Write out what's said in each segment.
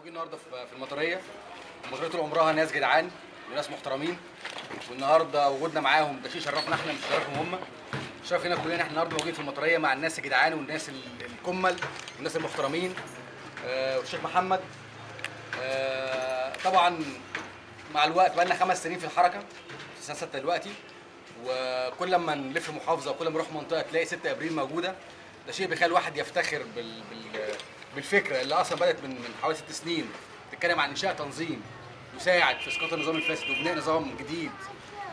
موجودين النهارده في المطريه. المطريه طول عمرها ناس جدعان وناس محترمين، والنهارده وجودنا معاهم ده شيء شرفنا احنا مش شرفهم هم. شرف لنا كلنا احنا النهارده موجودين في المطريه مع الناس الجدعان والناس الكمل والناس المحترمين. والشيخ محمد طبعا مع الوقت بقى لنا 5 سنين في الحركه، في سنه 6 دلوقتي، وكل لما نلف محافظه وكل ما نروح منطقه تلاقي 6 ابريل موجوده. ده شيء بيخلي الواحد يفتخر بالفكره اللي اصلا بدات من حوالي 6 سنين، بتتكلم عن انشاء تنظيم يساعد في اسقاط النظام الفاسد وبناء نظام جديد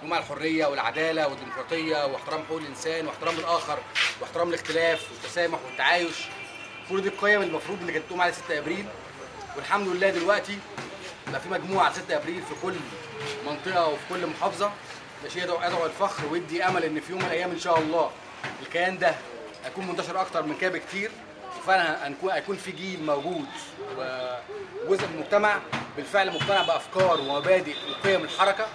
مع الحريه والعداله والديمقراطيه واحترام حقوق الانسان واحترام الاخر واحترام الاختلاف والتسامح والتعايش. كل دي القيم اللي المفروض اللي كانت تقوم على 6 ابريل، والحمد لله دلوقتي بقى في مجموعه على 6 ابريل في كل منطقه وفي كل محافظه. ده شيء يدعو الفخر ويدي امل ان في يوم من الايام ان شاء الله الكيان ده هيكون منتشر اكتر من كده بكتير، وفعلا هيكون في جيل موجود وجزء من المجتمع بالفعل مقتنع بافكار ومبادئ وقيم الحركه.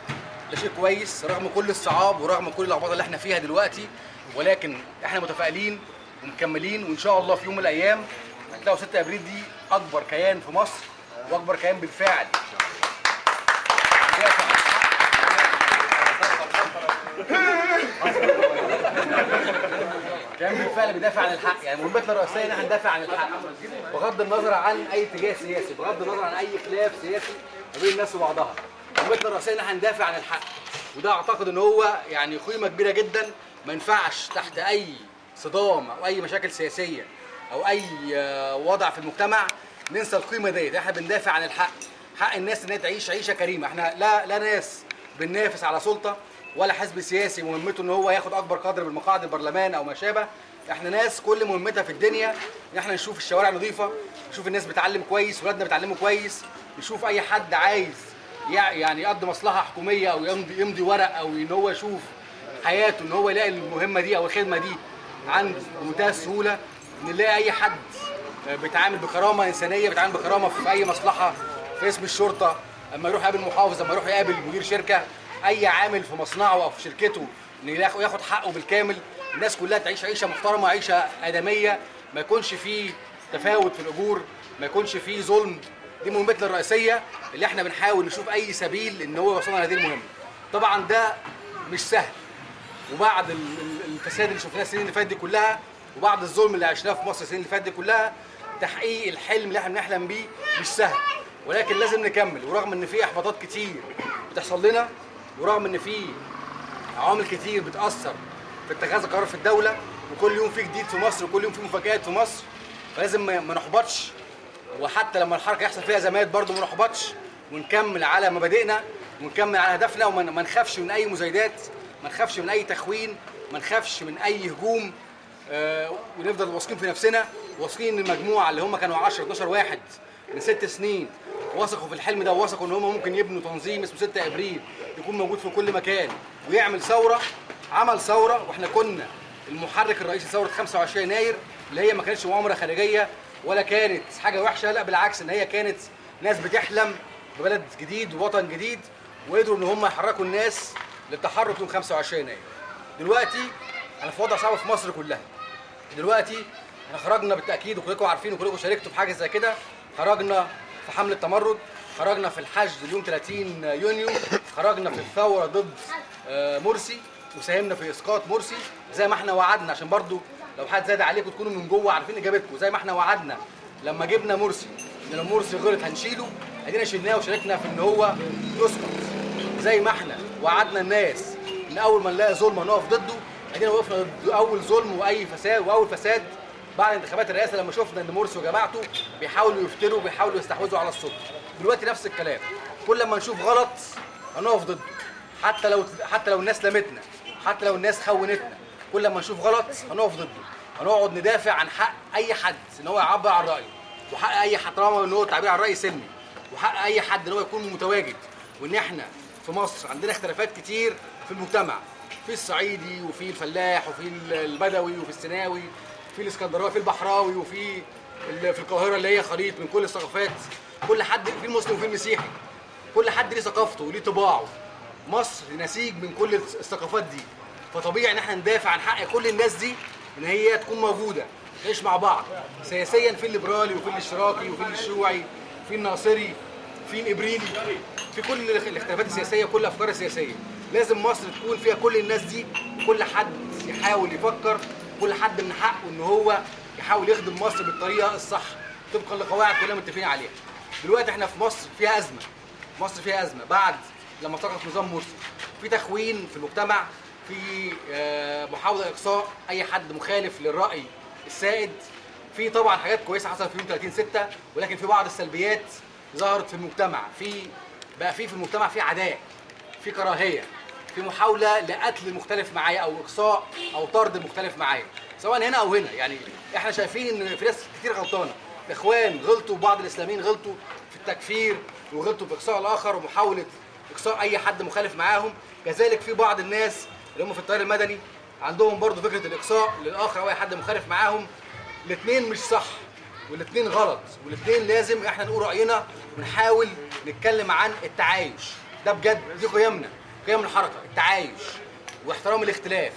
ده شيء كويس رغم كل الصعاب ورغم كل اللخبطه اللي احنا فيها دلوقتي، ولكن احنا متفائلين ومكملين، وان شاء الله في يوم من الايام هتلاقوا 6 ابريل دي اكبر كيان في مصر واكبر كيان بالفعل كان بالفعل بيدافع عن الحق. يعني مهمتنا الرئيسيه ان احنا ندافع عن الحق بغض النظر عن اي اتجاه سياسي، بغض النظر عن اي خلاف سياسي ما بين الناس وبعضها. مهمتنا الرئيسيه ان احنا ندافع عن الحق، وده اعتقد ان هو يعني قيمه كبيره جدا. ما ينفعش تحت اي صدام او اي مشاكل سياسيه او اي وضع في المجتمع ننسى القيمه ديت. احنا بندافع عن الحق، حق الناس ان هي تعيش عيشه كريمه. احنا لا ناس بننافس على سلطه ولا حزب سياسي مهمته ان هو ياخد اكبر قدر من مقاعد البرلمان او ما شابه. احنا ناس كل مهمتها في الدنيا ان احنا نشوف الشوارع نظيفه، نشوف الناس بتعلم كويس، ولادنا بيتعلموا كويس، نشوف اي حد عايز يعني يقضي مصلحه حكوميه او يمضي ورق او ان هو يشوف حياته ان هو يلاقي المهمه دي او الخدمه دي عنده بمنتهى السهوله. نلاقي اي حد بيتعامل بكرامه انسانيه، بيتعامل بكرامه في اي مصلحه، في اسم الشرطه، اما يروح يقابل محافظ، اما يروح يقابل مدير شركه، اي عامل في مصنعه او في شركته ان ياخد حقه بالكامل. الناس كلها تعيش عيشه محترمه، عيشه ادميه، ما يكونش فيه تفاوت في الاجور، ما يكونش فيه ظلم. دي مهمتنا الرئيسيه اللي احنا بنحاول نشوف اي سبيل ان هو يوصلنا لهذه المهمه. طبعا ده مش سهل، وبعد الفساد اللي شفناه السنين اللي فاتت دي كلها وبعد الظلم اللي عشناه في مصر السنين اللي فاتت دي كلها، تحقيق الحلم اللي احنا بنحلم بيه مش سهل، ولكن لازم نكمل. ورغم ان في احباطات كتير بتحصل لنا، ورغم ان في عوامل كتير بتاثر في اتخاذ القرار في الدوله، وكل يوم في جديد في مصر وكل يوم في مفاجآت في مصر، فلازم ما نحبطش. وحتى لما الحركه يحصل فيها ازمات برضه ما نحبطش، ونكمل على مبادئنا ونكمل على هدفنا، وما نخافش من اي مزايدات، ما نخافش من اي تخوين، ما نخافش من اي هجوم. ونفضل واثقين في نفسنا، واثقين ان المجموعه اللي هم كانوا 10 12 واحد من 6 سنين وثقوا في الحلم ده، ووثقوا ان هم ممكن يبنوا تنظيم اسمه 6 ابريل يكون موجود في كل مكان ويعمل ثوره. عمل ثوره، واحنا كنا المحرك الرئيسي لثوره 25 يناير، اللي هي ما كانتش مؤامره خارجيه ولا كانت حاجه وحشه، لا بالعكس، ان هي كانت ناس بتحلم ببلد جديد ووطن جديد، وقدروا ان هم يحركوا الناس للتحرك يوم 25 يناير. دلوقتي انا في وضع صعب في مصر كلها. دلوقتي احنا خرجنا بالتاكيد وكلكم عارفين وكلكم شاركتوا في حاجه زي كده، خرجنا في حمله تمرد، خرجنا في الحشد يوم 30 يونيو، خرجنا في الثوره ضد مرسي، وساهمنا في اسقاط مرسي زي ما احنا وعدنا، عشان برضو لو حد زاد عليكم تكونوا من جوه عارفين اجابتكم. زي ما احنا وعدنا لما جبنا مرسي ان لو مرسي غلط هنشيله، ادينا شلناه وشاركنا في ان هو يسقط. زي ما احنا وعدنا الناس ان اول ما نلاقي ظلم هنقف ضده، ادينا وقفنا ضد اول ظلم واي فساد واول فساد بعد انتخابات الرئاسه، لما شفنا ان مرسي وجماعته بيحاولوا يفتروا وبيحاولوا يستحوذوا على السلطه. دلوقتي نفس الكلام، كل ما نشوف غلط هنقف ضده، حتى لو الناس لمتنا، حتى لو الناس خونتنا، كل ما نشوف غلط هنقف ضده، هنقعد ندافع عن حق اي حد ان هو يعبر عن رايه، وحق اي حد طالما ان هو التعبير عن راي سلمي، وحق اي حد ان هو يكون متواجد. وان احنا في مصر عندنا اختلافات كتير في المجتمع، في الصعيدي وفي الفلاح وفي البدوي وفي السيناوي، في الاسكندراني، في البحراوي، وفي القاهره اللي هي خليط من كل الثقافات، كل حد، في المسلم وفي المسيحي، كل حد ليه ثقافته وليه طباعه. مصر نسيج من كل الثقافات دي، فطبيعي ان احنا ندافع عن حق كل الناس دي ان هي تكون موجوده، تعيش مع بعض سياسيا، في الليبرالي وفي الاشتراكي وفي الشيوعي، في الناصري، في الابريلي، في كل الاختلافات السياسيه وكل الافكار السياسيه. لازم مصر تكون فيها كل الناس دي، وكل حد يحاول يفكر، كل حد من حقه ان هو يحاول يخدم مصر بالطريقه الصح طبقا لقواعد كلنا متفقين عليها. دلوقتي احنا في مصر فيها ازمه، مصر فيها ازمه بعد لما سقط نظام مرسي، في تخوين في المجتمع، في محاوله اقصاء اي حد مخالف للراي السائد. في طبعا حاجات كويسه حصلت في يوم 30/6، ولكن في بعض السلبيات ظهرت في المجتمع. بقى في المجتمع في عداء، في كراهيه، في محاوله لقتل المختلف معايا او اقصاء او طرد المختلف معايا، سواء هنا او هنا. يعني احنا شايفين ان في ناس كتير غلطانه، اخوان غلطوا، بعض الاسلاميين غلطوا في التكفير وغلطوا في اقصاء الاخر ومحاوله اقصاء اي حد مخالف معاهم. كذلك في بعض الناس اللي هم في التيار المدني عندهم برضو فكره الاقصاء للاخر او اي حد مخالف معاهم. الاثنين مش صح والاثنين غلط، والاثنين لازم احنا نقول راينا ونحاول نتكلم عن التعايش. ده بجد دي قيمنا، قيم الحركه، التعايش واحترام الاختلاف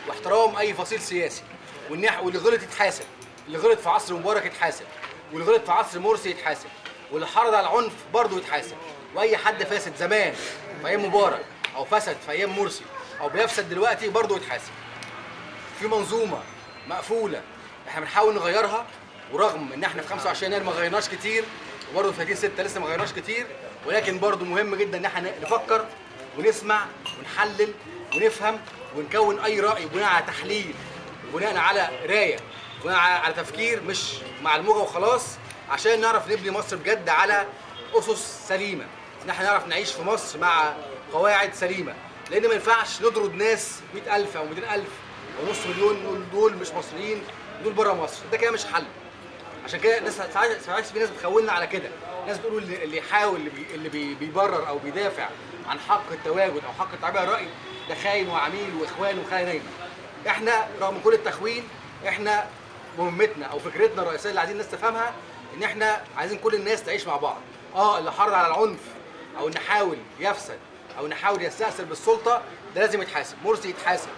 واحترام اي فصيل سياسي، واللي غلط يتحاسب، اللي غلط في عصر مبارك يتحاسب، واللي غلط في عصر مرسي يتحاسب، واللي حرض على العنف برضه يتحاسب، واي حد فاسد زمان في ايام مبارك او فسد في ايام مرسي او بيفسد دلوقتي برضه يتحاسب. في منظومه مقفوله احنا بنحاول نغيرها، ورغم ان احنا في 25 يناير ما غيرناش كتير، وبرضه في 30/6 لسه ما غيرناش كتير، ولكن برضه مهم جدا ان احنا نفكر ونسمع ونحلل ونفهم ونكون اي راي بناء على تحليل وبناء على قرايه وبناء على تفكير، مش مع الموجه وخلاص، عشان نعرف نبني مصر بجد على اسس سليمه، ان احنا نعرف نعيش في مصر مع قواعد سليمه. لان ما ينفعش نطرد ناس 100,000 او 200,000 او نص مليون دول مش مصريين، دول بره مصر، ده كده مش حل. عشان كده الناس ساعات في ناس بتخوننا على كده، ناس بتقول اللي يحاول اللي بيبرر او بيدافع عن حق التواجد او حق التعبير عن الراي ده خاين وعميل واخوان وخاين نايمه. احنا رغم كل التخوين احنا مهمتنا او فكرتنا الرئيسيه اللي عايزين الناس تفهمها ان احنا عايزين كل الناس تعيش مع بعض. اللي حرض على العنف او نحاول يفسد او نحاول يستأثر بالسلطه ده لازم يتحاسب، مرسي يتحاسب،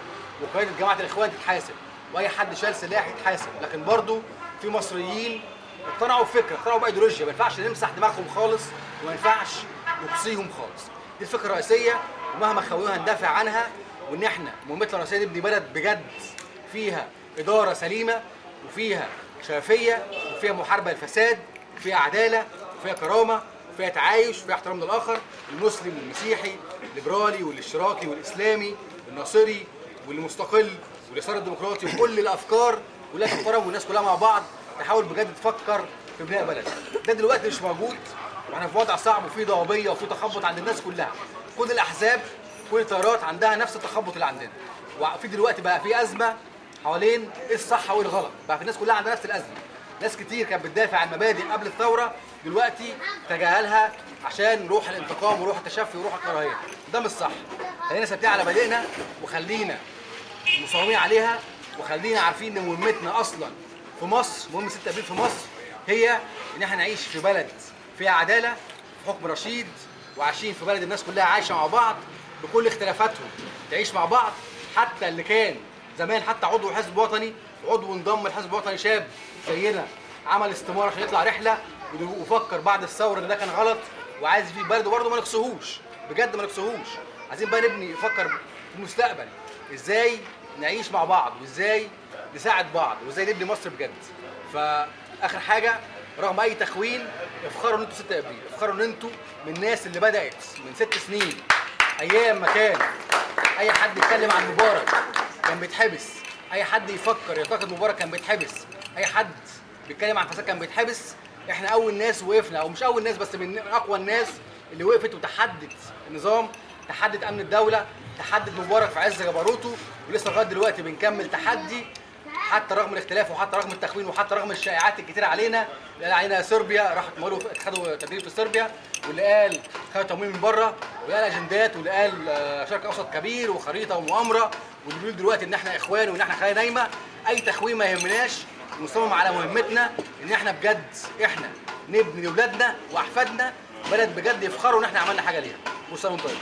وقياده جماعه الاخوان تتحاسب، واي حد شال سلاح يتحاسب. لكن برضه في مصريين اقتنعوا بفكره، اقتنعوا بايديولوجيا، ما ينفعش نمسح دماغهم خالص وما ينفعش نقصيهم خالص. دي الفكره الرئيسيه، ومهما خويوها هندافع عنها، وان احنا مهمتنا الرئيسيه نبني بلد بجد فيها اداره سليمه وفيها شفافيه وفيها محاربه للفساد وفيها عداله وفيها كرامه وفيها تعايش وفيها احترام للاخر، المسلم والمسيحي، الليبرالي والاشتراكي والاسلامي والناصري والمستقل واليسار الديمقراطي، وكل الافكار كلها تحترم والناس كلها مع بعض تحاول بجد تفكر في بناء بلد. ده دلوقتي مش موجود، واحنا في وضع صعب وفي ضبابيه وفي تخبط عند الناس كلها. كل الاحزاب كل التيارات عندها نفس التخبط اللي عندنا، وفي دلوقتي بقى في ازمه حوالين ايه الصح وايه الغلط، بقى في الناس كلها عندها نفس الازمه. ناس كتير كانت بتدافع عن مبادئ قبل الثوره دلوقتي تجاهلها عشان روح الانتقام وروح التشفي وروح الكراهيه. ده مش صح. خلينا ثابتين على مبادئنا وخلينا مصممين عليها، وخلينا عارفين ان مهمتنا اصلا في مصر، مهمه 6 ابريل في مصر هي ان احنا نعيش في بلد فيها عداله، في حكم رشيد، وعايشين في بلد الناس كلها عايشه مع بعض بكل اختلافاتهم، تعيش مع بعض. حتى اللي كان زمان حتى عضو حزب وطني وعضو انضم للحزب الوطني شاب زينا عمل استماره عشان يطلع رحله وفكر بعد الثوره ان ده كان غلط وعايز يفيد بلده، برضه ما نقصهوش، بجد ما نقصهوش. عايزين بقى نبني نفكر في المستقبل ازاي نعيش مع بعض وازاي نساعد بعض وازاي نبني مصر بجد. فاخر حاجه، رغم اي تخوين افخروا ان انتوا 6 ابريل، افخروا ان انتوا من الناس اللي بدات من 6 سنين ايام ما كان اي حد يتكلم عن مبارك كان بيتحبس، اي حد يفكر يعتقد مبارك كان بيتحبس، اي حد بيتكلم عن فساد كان بيتحبس. احنا اول ناس وقفنا، او مش اول ناس بس من اقوى الناس اللي وقفت وتحدت النظام، تحدت امن الدوله، تحدت مبارك في عز جبروته، ولسه لغايه دلوقتي بنكمل تحدي حتى رغم الاختلاف وحتى رغم التخوين وحتى رغم الشائعات الكتيره علينا. اللي قال علينا صربيا راحت خدوا تدريب في صربيا، واللي قال خدوا تمويل من بره، واللي قال اجندات، واللي قال شرق اوسط كبير وخريطه ومؤامره، واللي بيقول دلوقتي ان احنا اخوان وان احنا خلايا نايمه. اي تخوين ما يهمناش، ونصمم على مهمتنا ان احنا بجد احنا نبني لاولادنا واحفادنا بلد بجد يفخروا ان احنا عملنا حاجه ليها. والسلام طيب.